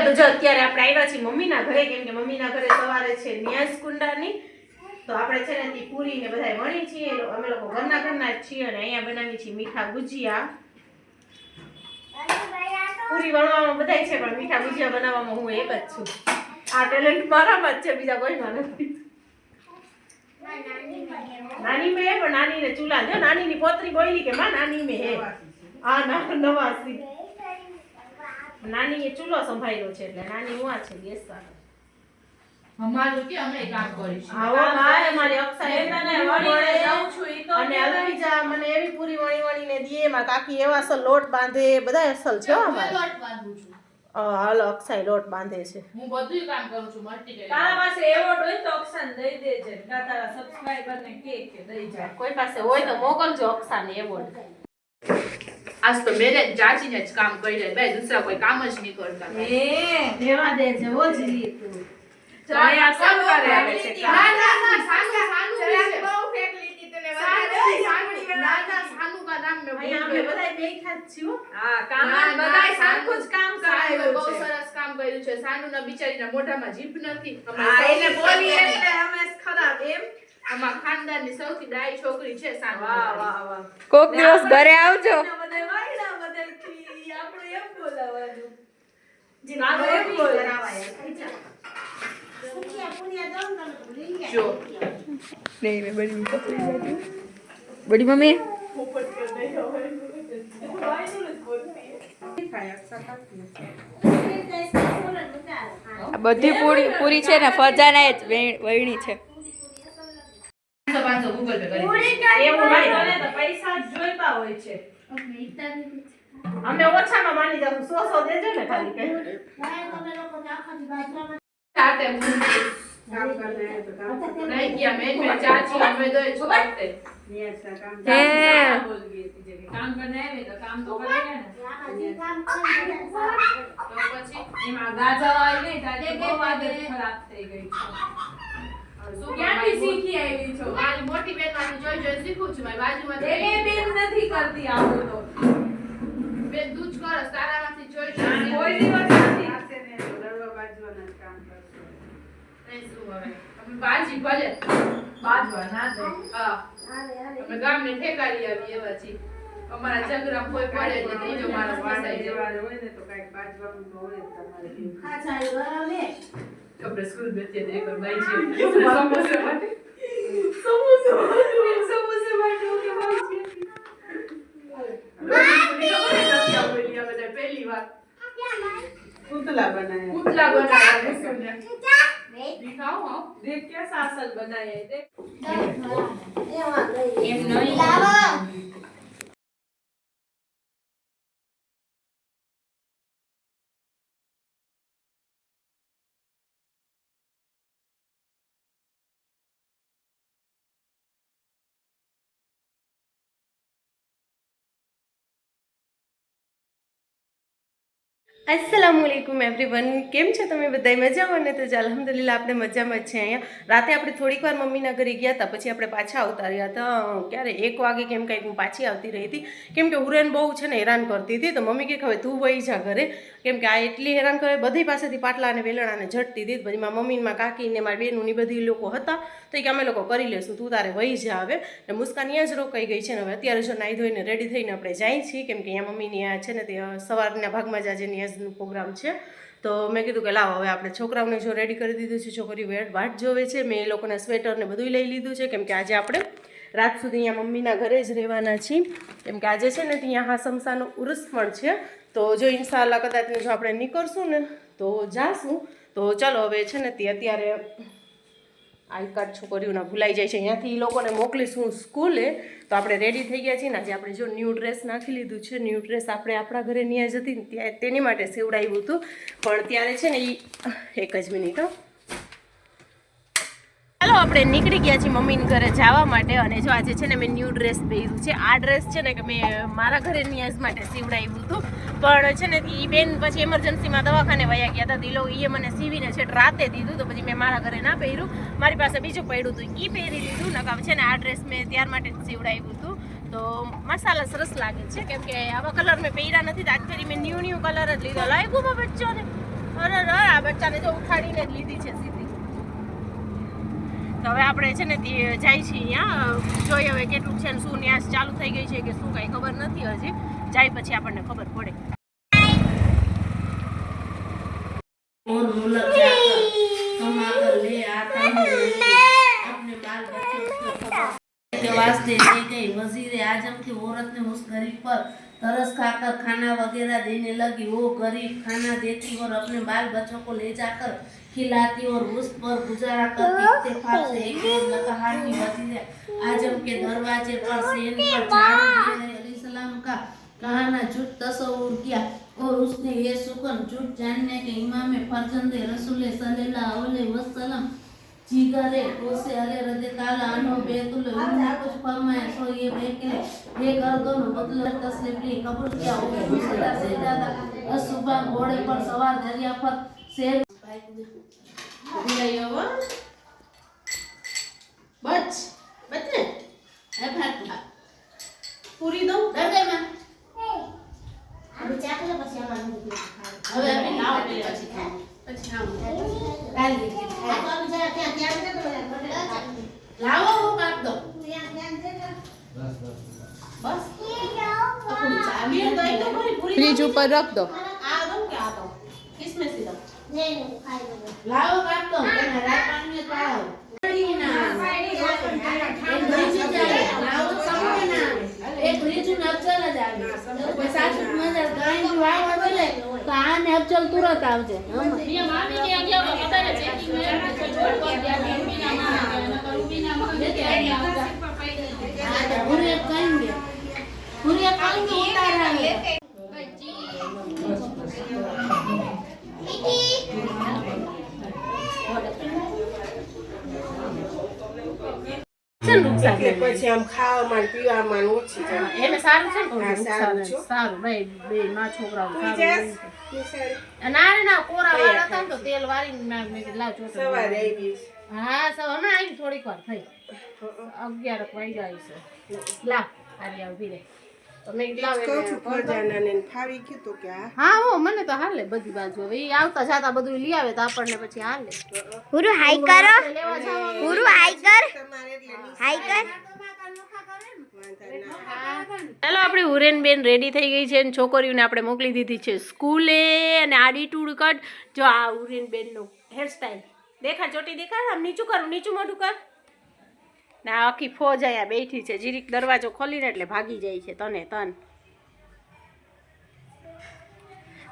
તો જો અત્યારે આપણે આવ્યા છીએ મમ્મીના ઘરે, કેમ કે મમ્મીના ઘરે સવારે છે ન્યાસ કુંડાની, તો આપણે છે ને તી પૂરી ને બધાય વણી છીએ, અમે લોકો ઘરના જ છીએ અને અહીંયા બનાવી છીએ મીઠા ગુજિયા. પૂરી વણવામાં બધાય છે પણ મીઠા ગુજિયા બનાવવામાં હું એક જ છું. આ ટેલેન્ટ મારામાં જ છે, બીજા કોઈમાં નથી. નાની મેં પણ નાની ને ચૂલા જો નાની ની પોતરી બોલી કે માં નાની મેં હે આ નવાસી નાની એ ચૂલો સંભાળ્યો છે એટલે નાની હું આ છે ગેસ પર અમારું કે અમે કામ કરીશું. આવો ભાઈ અમારી અક્ષય તને વણીને જાઉં છું ઈ તો અને અલવીજા મને એવી પૂરી વણીને દીએ માં કાકી એવા અસલ લોટ બાંધે બધા અસલ છે અમારે લોટ બાંધું છું. હાલો અક્ષય લોટ બાંધે છે. હું બધું કામ કરું છું મલ્ટી ટેલેન્ટ. તારા પાસે એવોર્ડ હોય તો અક્ષાન દઈ દેજે, તારા સબસ્ક્રાઇબર ને કે દઈ જા. કોઈ પાસે હોય તો મોકલજો અક્ષાને એવોર્ડ. આજ તો મેરેજ જાચીને જ કામ કરી લે બે, દૂસરા કોઈ કામ જ નહીં કરતા. દેવા દેજે ઓ જી તું ચાયા સબ કરે આવે છે. ના સાનું છે. બહુ ફેક લીધી તને સાનું કા નામ મે અહીંયા અમે બધાય બેઠા જ છીએ. હા કામ બધાય સરખું જ કામ કરાવ્યું બહુ છે. સરસ કામ કર્યું છે. સાનુના બિચારીના મોઢામાં જીભ નથી. હા એને બોલી એટલે અમે ખરાબ એમ. અમાર ખાનદાનની સૌથી ડાઈ છોકરી છે સાનુ. વાહ વાહ વાહ. કોક દિવસ ઘરે આવજો. બધા વાયડા બદલથી આપણે એમ બોલાવાનું. જીના એમ બોલ. જો નહીં મે બડી બડી મમ્મી આ બધી પૂરી છે ને ફરજાના જ વહીણી છે. 500 ગૂગલ પે કરી એવું નહીં મને તો પૈસા જ જોઈતા હોય છે. અમે ઓછામાં માની જાશું 100 દેજો ને ખાલી કઈ સાથે કામ કરને તો કામ નહીં કિયા મેં ચાચી અમે દો છોડતે હે બોલ ગઈ હતી જે કામ કરને આવે તો કામ તો કરેगा ને. તો પછી એમાં ગાજર આવી નહીં તારે બહુ આદત ખરાબ થઈ ગઈ છે. શું ક્યાંથી શીખી આવી છો? મારી મોટી બેન માંથી જોઈ શીખું છું. મારી બાજુમાં એ બેન નથી કરતી આવું તો. બેન તું જ કરસ તારામાંથી જોઈ કોઈ દિવસ નથી. બાજી ભલે બાજવા ના દે. હા અમે ગામને ઠેકાડી આવી એવા છીએ. અમારા ઝઘડા કોઈ પડે એટલે ત્રીજો માણસ ફસાઈ જવાનો હોય ને તો કાઈક બાજવાનું તો હોય તમારે. આપણે સ્કૂલ બેઠે તો એક બાઈ છે સમોસા માટે ઓકે બાઈ છે. પહેલી વાર पुतला बनाया. પુતલા બનાવ્યા દિખાઓ હા देख क्या सासल बनाए देख. એમ નહીં अस्सलामुअलैकुम एवरीवन, केम छो तमे बधाय मजामां ने? तो अल्हम्दुलिल्लाह आपणे मजामां ज छे। अहींया राते आपणे थोड़ीक वार मम्मीना घरे गया था, पछी आपणे पाछा आवता रह्या हता क्यारे 1 वागे केम कांईक हूँ पाછી આવતી રહી હતી, કેમ કે હુરેન બહુ છે ને હેરાન કરતી હતી. તો મમ્મી કે હવે તું વહી જા ઘરે, કેમ કે આ એટલી હેરાન કરે, બધી પાસેથી પાટલા અને વેલણાને ઝટતી હતી. પછી મારા મમ્મી ને કાકી ને મારી બેનું ને બધી લોકો હતા, તો કે અમે લોકો કરી લેશું, તું તારે વહી જા હવે. ને મુસ્કાન અહીંયા જ રોકાઈ ગઈ છે ને હવે અત્યારે જો નાહી ધોઈને રેડી થઈને આપણે જાય છીએ, કેમ કે અહીંયા મમ્મીની આ છે ને તે સવારના ભાગમાં જ આજે ન્યાઝનો પ્રોગ્રામ છે. તો મેં કીધું કે લાવો હવે આપણે છોકરાઓને જો રેડી કરી દીધું છે, છોકરીઓ વાટ જોવે છે. મેં એ લોકોના સ્વેટર ને બધું લઈ લીધું છે, કેમ કે આજે આપણે રાત સુધી અહીંયા મમ્મીના ઘરે જ રહેવાના છીએ, કેમ કે આજે છે ને ત્યાં હાસમસાનો ઉર્સ પણ છે. તો જો ઇન્શાઅલ્લાહ કદાચ જો આપણે નીકળશું ને તો જાશું. તો ચાલો હવે છે ને તે અત્યારે આઈ કાર્ડ છોકરીઓના ભૂલાઈ જાય છે, અહીંયાથી એ લોકોને મોકલીશું સ્કૂલે. તો આપણે રેડી થઈ ગયા છીએ ને આજે આપણે જો ન્યૂ ડ્રેસ નાખી લીધું છે. ન્યૂ ડ્રેસ આપણે આપણા ઘરે ન્યા જતી ને ત્યાં તેની માટે સીવડાવ્યું હતું, પણ ત્યારે છે ને એ એક જ મિનિટ ચાલો આપણે નીકળી ગયા છીએ મમ્મીને ઘરે જવા માટે. અને જો આજે છે ને મેં ન્યૂ ડ્રેસ પહેર્યું છે. આ ડ્રેસ છે ને કે મેં મારા ઘરે ન્યાઝ માટે સીવડાવ્યું હતું, પણ છે ને એ બેન પછી એમરજન્સીમાં દવાખાને વયા ગયા હતા, દિલો એ મને સીવીને છે રાતે દીધું. તો પછી મેં મારા ઘરે ના પહેર્યું, મારી પાસે બીજું પડ્યું હતું એ પહેરી લીધું. નકામ છે ને આ ડ્રેસ મેં ત્યાર માટે જ સીવડાવ્યું હતું. તો મસાલા સરસ લાગે છે, કેમ કે આવા કલર મેં પહેર્યા નથી. તો આજ ફેરી મેં ન્યૂ કલર જ લીધો. લાગ્યું બચ્ચો ને અરે આ બચ્ચાને જો ઉઠાડીને જ લીધી છે સીધી. તો હવે આપણે છે ને તે જાય છીએ અહીંયા જોઈએ હવે કેટલું છે ને શું ન્યાસ ચાલુ થઈ ગઈ છે કે શું કાંઈ ખબર નથી હજી. જાય પછી આપણને ખબર પડે. और मुलक जाकर कमा कर ले आता हूँ अपने बाल बच्चों को खबर के वास्ते ले गई वजीर आजम की औरत ने उस गरीब पर तरस खाकर खाना वगैरह देने लगी। वो गरीब खाना देती और अपने बाल बच्चों को ले जाकर खिलाती और उस पर गुजारा करती। इत्तेफाक से एक और लताहार की वजीर आजम के दरवाजे पर सेन पर झाड़ू दिए अलैहिस्सलाम का कहाना झूठ तस्वुर किया और उसने ये शुक्र झूठ जानने के इमाम फरजंदे रसूल सल्लल्लाहु अलैहि वसल्लम जिगरे उसे अले रज़ी ताला अन्हु बैतुल उन्होंने कुछ फरमाया सो ये बेके ये गर्दों में बदले तस्लीम ली कबूल किया हो मुसला से ज्यादा सुबह घोड़े पर सवार दरिया पर शेर दिलायो बच बच्चे है फाटला पूरी दो डर गई मैं હવે ચાકલે પછી અમારું હવે અમે લાવ પછી ખાવ પછી ખાવ કાલ દીધી આ તો અમે જરા ત્યાં ત્યાં દે તો લાવો હું કાપ દો બસ પૂરી ચાવી દઈ તો પૂરી ફ્રીજ ઉપર રખ દો. આ દો કે આ દો કિસમિસ દો નહીં ખાઈ દો લાવો કાપ દો તમે રાત પાણી પાડો પડી ના એક બીજી જાય લાવો સમય ના એક બીજું નચલ જ આવે કોઈ સાચું મજા ગાય વાવ બોલે તો આને અબચલ તુરત આવજે પ્રિય મામી કે ગયા બતારે ચેકિંગ મે જોડ પર ગયા મમ્મીના માં રૂબીના માં કે આવતા આ પૂરે કઈ ઉતાર આવે પછી આમ ખાવામાં ને પીવામાં ને ઓછી જાય. એને સારું છે ને થોડું હા, સારું નુકસાન છે. સારું બે માં છોકરાઓ તું સારું. જાસ? ના કોરા વાળા હતા ને તો તેલ વાળીને મેં કીધું લાવ ચોટો સવારે આવી. હા હમણાં આવી થોડીક વાર થઈ 11 વાગ્યા છે. લાવ હારી આવી રે તો મેં કીધું લાવ કહું એને છું ફરજાનાને ને ફાવી ગયું તો કે આ હા હો મને તો હાલે બધી બાજુ હવે ઈ આવતા જાતા બધું લઈ આવે તો આપણને પછી હાલે પૂરું હાઈ કરો લેવા જવાનું પૂરું હાઈ કર તમારે એટલે હાઈ કર ચાલો આપણી ઉરેનબેન રેડી થઈ ગઈ છે અને છોકરીઓને આપણે મોકલી દીધી છે સ્કૂલે. અને આડી ટૂડ કટ જો આ ઉરેનબેનનું હેરસ્ટાઈલ દેખાડ ચોટી દેખાડ આમ નીચું કર નીચું મોઢું કર ને આ આખી ફોજ અહીંયા બેઠી છે જીરીક દરવાજો ખોલીને એટલે ભાગી જાય છે તને તન.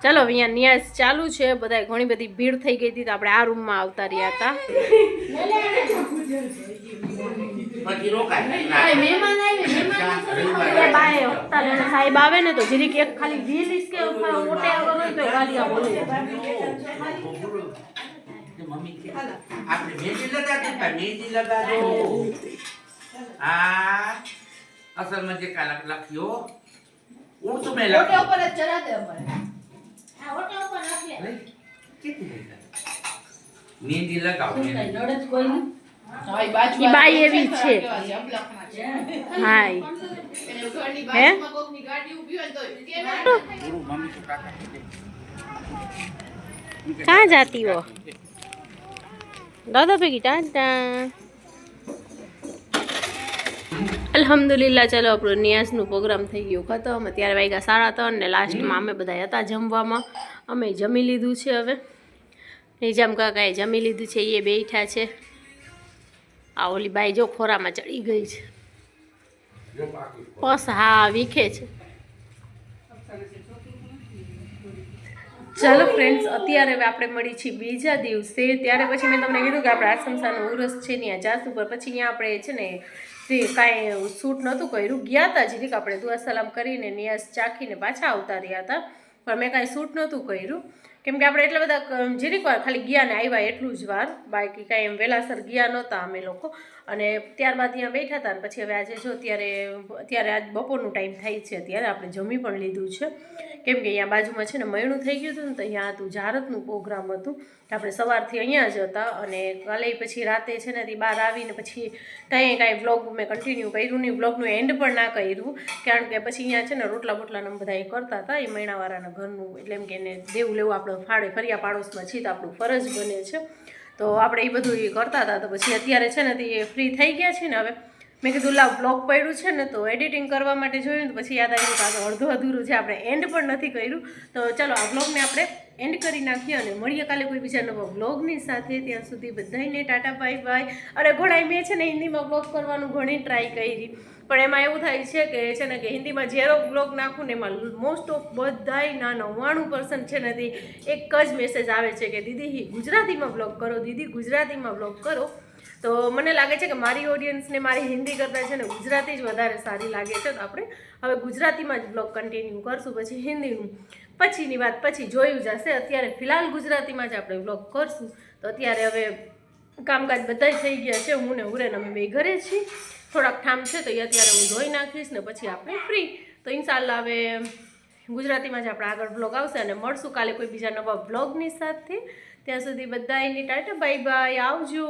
ચાલો અહીંયા ન્યાસ ચાલુ છે બધા ઘણી બધી ભીડ થઈ ગઈ હતી તો આપણે આ રૂમમાં આવતા રહ્યા હતા. સાહેબ આવે ને તો જીરીક એક ખાલી રીલીસ કે મોટે હોય તો ગાલિયા બોલે. આપણે મેંદી લગાતી મેંદી લગા દો. આ અસલમાં જે કાલક લખ્યો ઉર્દુ મેં લખ્યો ઉપર જ ચડા દે અમારે આ હોટલ ઉપર રાખી મેંદી લગાવો નડત કોઈ નહીં ઈ બાઈ એવી જ છે. હા હે ક્યાં જાતી હો દાદા ભેગી ટાટા. અલ્હમ્દુલિલ્લાહ ચાલો આપણો નિયાઝનું પ્રોગ્રામ થઈ ગયો ખતમ. અત્યારે વાગ્યા 3:30 ને લાસ્ટમાં અમે બધા હતા જમવામાં. અમે જમી લીધું છે હવે. નિજામ કાકાએ જમી લીધું છે એ બેઠા છે. આ ઓલી બાઈ જો ખોરામાં ચડી ગઈ છે બસ હા વીખે છે. ચાલો ફ્રેન્ડ્સ અત્યારે હવે આપણે મળી છીએ બીજા દિવસે. ત્યારે પછી મેં તમને કીધું કે આપણે આસમસાનો ઉરસ છે ત્યાં જાસ ઉપર પછી અહીંયા આપણે છે ને તે કાંઈ શૂટ નહોતું કર્યું. ગયા હતા જીરીક આપણે દુઆ સલામ કરીને નિયાઝ ચાખીને પાછા આવતા રહ્યા હતા પણ મેં કાંઈ શૂટ નહોતું કર્યું કેમ કે આપણે એટલા બધા જીરીક વાર ખાલી ગયા ને આવ્યા એટલું જ વાર બાકી કાંઈ એમ વહેલાસર ગયા નહોતા અમે લોકો. અને ત્યારબાદ ત્યાં બેઠા હતા. અને પછી હવે આજે જો અત્યારે આજ બપોરનું ટાઈમ થાય છે. અત્યારે આપણે જમી પણ લીધું છે, કેમ કે અહીંયા બાજુમાં છે ને મયણું થઈ ગયું હતું ને, તો અહીંયા હતું જારતનું પ્રોગ્રામ હતું. આપણે સવારથી અહીંયા જ હતા. અને કાલે પછી રાતે છે ને તે બહાર આવીને પછી કાંઈ વ્લોગ મેં કન્ટિન્યુ કર્યું નહીં, વ્લોગનું એન્ડ પણ ના કર્યું, કારણ કે પછી અહીંયા છે ને રોટલા બોટલાને બધા એ કરતા હતા એ મયણાવાળાના ઘરનું, એટલે એમ કે એને દેવું લેવું આપણે ફાળે ફરિયા પાડોશમાં છીએ તો આપણું ફરજ બને છે, તો આપણે એ બધું એ કરતા હતા. તો પછી અત્યારે છે ને તે ફ્રી થઈ ગયા છે ને, હવે મેં કીધું લાવ બ્લોગ પડ્યું છે ને તો એડિટિંગ કરવા માટે જોયું ને તો પછી યાદ આવ્યું કે આ તો અડધું અધૂરું છે, આપણે એન્ડ પણ નથી કર્યું. તો ચાલો આ બ્લોગને આપણે એન્ડ કરી નાખીએ અને મળીએ કાલે કોઈ બીજા નવા બ્લોગની સાથે. ત્યાં સુધી બધાને ટાટા બાય બાય. અને ઘોડાઈ મેં છે ને હિન્દીમાં બ્લોગ કરવાનું ઘણી ટ્રાય કરી, પણ એમાં એવું થાય છે ને કે હિન્દીમાં જ્યારે બ્લોગ નાખું ને એમાં મોસ્ટ ઓફ બધાયના 99% છે ને તે એક જ મેસેજ આવે છે કે દીદી ગુજરાતીમાં બ્લોગ કરો, દીદી ગુજરાતીમાં બ્લોગ કરો. તો મને લાગે છે કે મારી ઓડિયન્સને મારી હિન્દી કરતાં છે ને ગુજરાતી જ વધારે સારી લાગે છે. તો આપણે હવે ગુજરાતીમાં જ બ્લોગ કન્ટિન્યુ કરશું, પછી હિન્દીનું પછીની વાત પછી જોયું જશે. અત્યારે ફિલહાલ ગુજરાતીમાં જ આપણે બ્લોગ કરશું. તો અત્યારે હવે કામકાજ બધા થઈ ગયા છે, હું ને ઉરેન અમે બે ઘરે છીએ. થોડાક ઠામ છે તો એ અત્યારે હું ધોઈ નાખીશ ને પછી આપણે ફ્રી. તો ઇન્શાલ્લાહ હવે ગુજરાતીમાં જ આપણે આગળ બ્લોગ આવશે અને મળશું કાલે કોઈ બીજા નવા બ્લોગની સાથે. ત્યાં સુધી બધાયની ટાટા બાય બાય, આવજો.